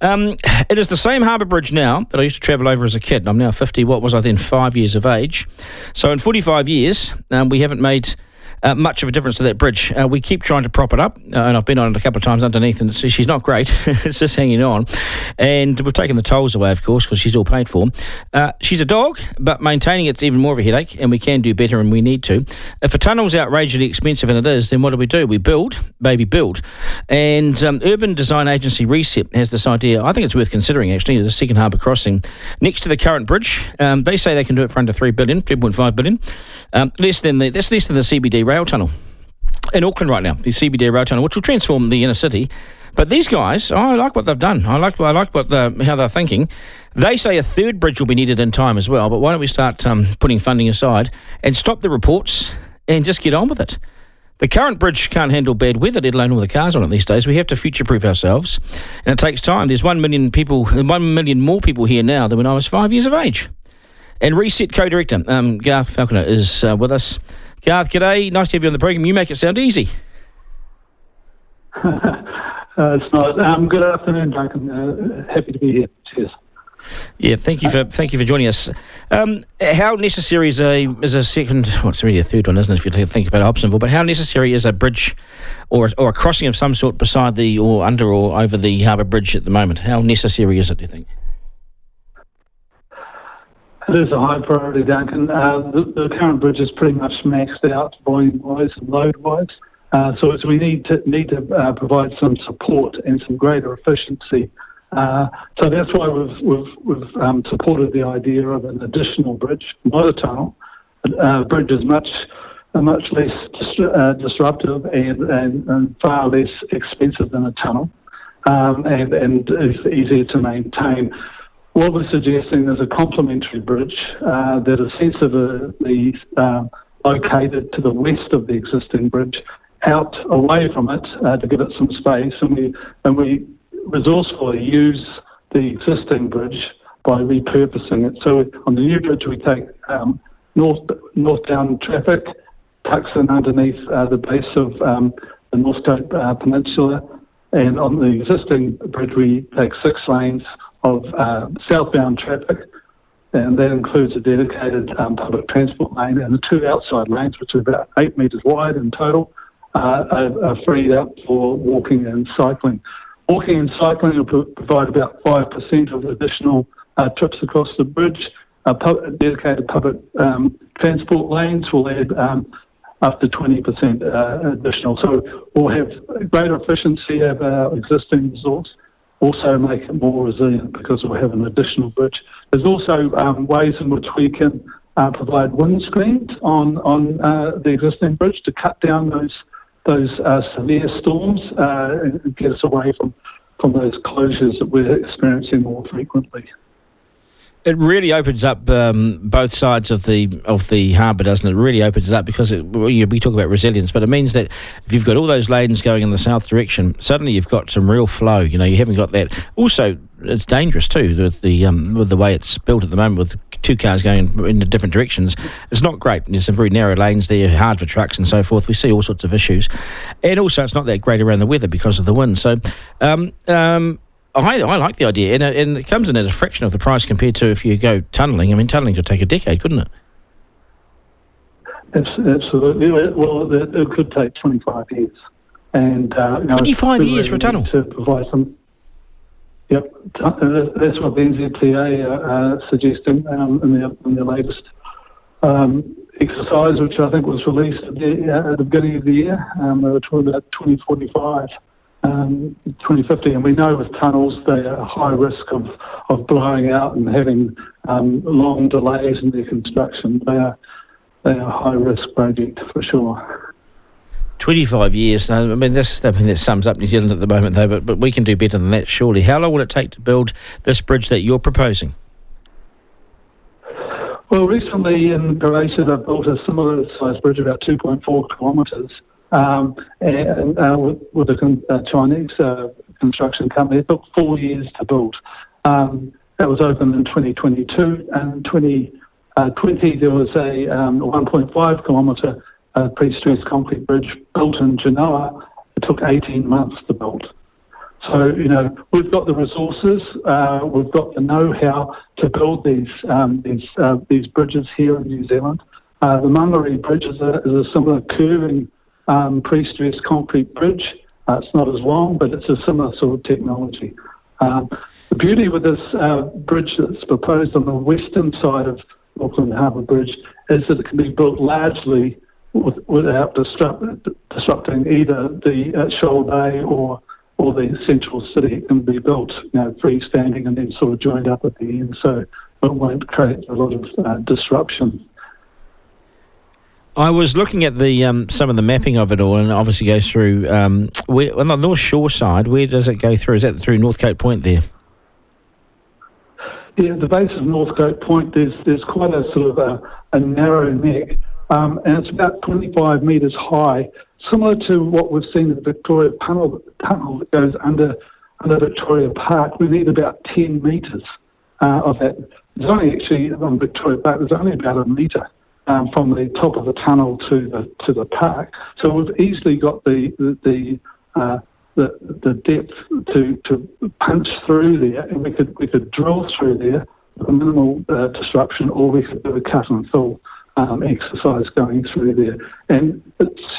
It is the same harbour bridge now that I used to travel over as a kid. I'm now 50. What was I then? 5 years of age. So in 45 years, we haven't made much of a difference to that bridge. We keep trying to prop it up, and I've been on it a couple of times underneath, and she's not great. It's just hanging on. And we've taken the tolls away, of course, because she's all paid for. She's a dog, but maintaining it's even more of a headache, and we can do better, and we need to. If a tunnel's outrageously expensive, and it is, then what do? We build, baby, build. And urban design agency Reset has this idea. I think it's worth considering, actually, the second harbour crossing next to the current bridge. They say they can do it for under $3 billion, $3.5 billion. That's less than the CBD rail tunnel in Auckland right now, the CBD rail tunnel, which will transform the inner city. But these guys, I like what they've done. I like what how they're thinking. They say a third bridge will be needed in time as well. But why don't we start putting funding aside and stop the reports and just get on with it? The current bridge can't handle bad weather, let alone all the cars on it these days. We have to future-proof ourselves, and it takes time. There's 1 million more people here now than when I was 5 years of age. And Reset co-director Garth Falconer is with us. Garth, g'day. Nice to have you on the program. You make it sound easy. It's not. Good afternoon, Duncan. Happy to be here. Cheers. Yeah, thank you for joining us. How necessary is a second? Well, it's really a third one, isn't it? If you think about Hobsonville, but how necessary is a bridge or a crossing of some sort beside the or under or over the harbour bridge at the moment? How necessary is it, do you think? It is a high priority, Duncan. The current bridge is pretty much maxed out volume-wise and load-wise. So we need to provide some support and some greater efficiency. So that's why we've supported the idea of an additional bridge, not a tunnel. A bridge is much less disruptive and far less expensive than a tunnel, and is easier to maintain. What we're suggesting is a complementary bridge that is sensibly located to the west of the existing bridge, out away from it to give it some space, and we resourcefully use the existing bridge by repurposing it. So on the new bridge we take northbound traffic, tucks in underneath the base of the North Cape Peninsula, and on the existing bridge we take 6 lanes of southbound traffic, and that includes a dedicated public transport lane, and the 2 outside lanes, which are about 8 metres wide in total, are freed up for walking and cycling. Walking and cycling will provide about 5% of additional trips across the bridge. Dedicated public transport lanes will add up to 20% additional. So we'll have greater efficiency of our existing resource, also make it more resilient because we'll have an additional bridge. There's also ways in which we can provide windscreens on the existing bridge to cut down those severe storms and get us away from those closures that we're experiencing more frequently. It really opens up both sides of the harbour, doesn't it? It really opens it up because we talk about resilience, but it means that if you've got all those lanes going in the south direction, suddenly you've got some real flow. You haven't got that. Also, it's dangerous too with the way it's built at the moment with 2 cars going in different directions. It's not great. There's some very narrow lanes there, hard for trucks and so forth. We see all sorts of issues, and also it's not that great around the weather because of the wind. So. I like the idea, and it comes in at a fraction of the price compared to if you go tunnelling. I mean, tunnelling could take a decade, couldn't it? Absolutely. Well, it could take 25 years. And 25 years for a tunnel? To provide some... Yep. That's what the NZTA are suggesting in their latest exercise, which I think was released at the beginning of the year. They were talking about 2045. 2050, and we know with tunnels they are a high risk of blowing out and having long delays in their construction. They are a high risk project for sure. 25 years. I mean, that sums up New Zealand at the moment, though. But we can do better than that, surely. How long will it take to build this bridge that you're proposing? Well, recently in Croatia they've built a similar sized bridge, about 2.4 kilometres. With a Chinese construction company. It took 4 years to build. That was opened in 2022, and 2020 there was a 1.5 kilometre pre-stressed concrete bridge built in Genoa. It took 18 months to build. So, we've got the resources, we've got the know-how to build these bridges here in New Zealand. The Mangere Bridge is a similar curving pre-stressed concrete bridge. It's not as long, but it's a similar sort of technology. The beauty with this bridge that's proposed on the western side of Auckland Harbour Bridge is that it can be built largely without disrupting either the Shoal Bay or the central city. It can be built, freestanding and then sort of joined up at the end, so it won't create a lot of disruption. I was looking at the some of the mapping of it all, and it obviously goes through on the North Shore side. Where does it go through? Is that through Northcote Point there? Yeah, the base of Northcote Point, there's quite a sort of a narrow neck, and it's about 25 metres high, similar to what we've seen in the Victoria tunnel that goes under Victoria Park. We need about 10 metres of that. There's only actually on Victoria Park. There's only about a metre from the top of the tunnel to the park. So we've easily got the depth to punch through there, and we could drill through there with minimal disruption, or we could do a cut and fill exercise going through there. And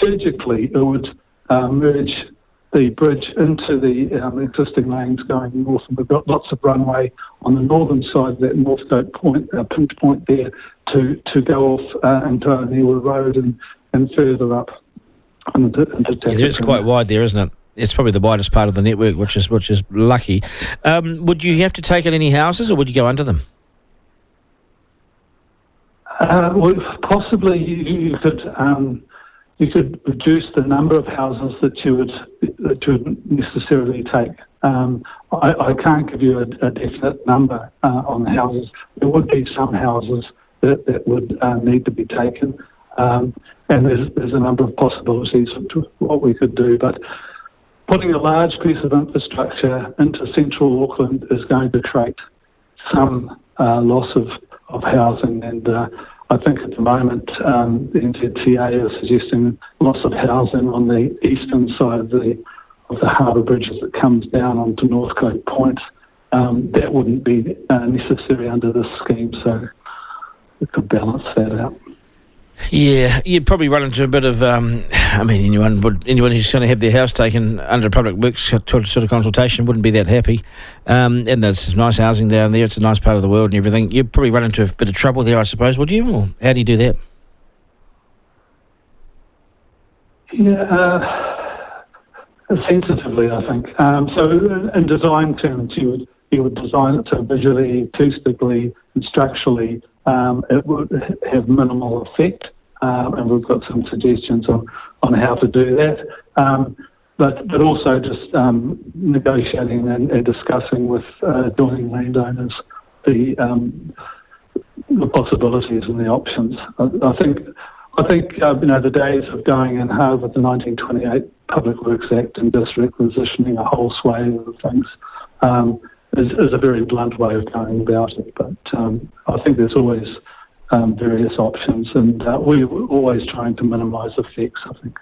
surgically, it would merge the bridge into the existing lanes going north, and we've got lots of runway on the northern side of that Northcote Point, pinch point there, to go off into Aniwa Road and further up. It's quite wide there, isn't it? It's probably the widest part of the network, which is lucky. Would you have to take out any houses, or would you go under them? Well, possibly you could reduce the number of houses that you would necessarily take. I can't give you a definite number on the houses. There would be some houses that would need to be taken, and there's a number of possibilities of what we could do. But putting a large piece of infrastructure into central Auckland is going to create some loss of housing, and I think at the moment the NZTA is suggesting loss of housing on the eastern side of the harbour bridge as it comes down onto Northcote Point. That wouldn't be necessary under this scheme, so it could balance that out. Yeah, you'd probably run into a bit of, anyone who's going to have their house taken under a public works sort of consultation wouldn't be that happy. And there's some nice housing down there. It's a nice part of the world and everything. You'd probably run into a bit of trouble there, I suppose, would you? Or how do you do that? Yeah, sensitively, I think. So in design terms, you would design it so visually, acoustically, and structurally it would have minimal effect, and we've got some suggestions on how to do that. But also just negotiating and discussing with adjoining landowners the possibilities and the options. I think the days of going in hard with the 1928 Public Works Act and just requisitioning a whole swathe of things is a very blunt way of going about it. But I think there's always various options, and we're always trying to minimise effects, I think.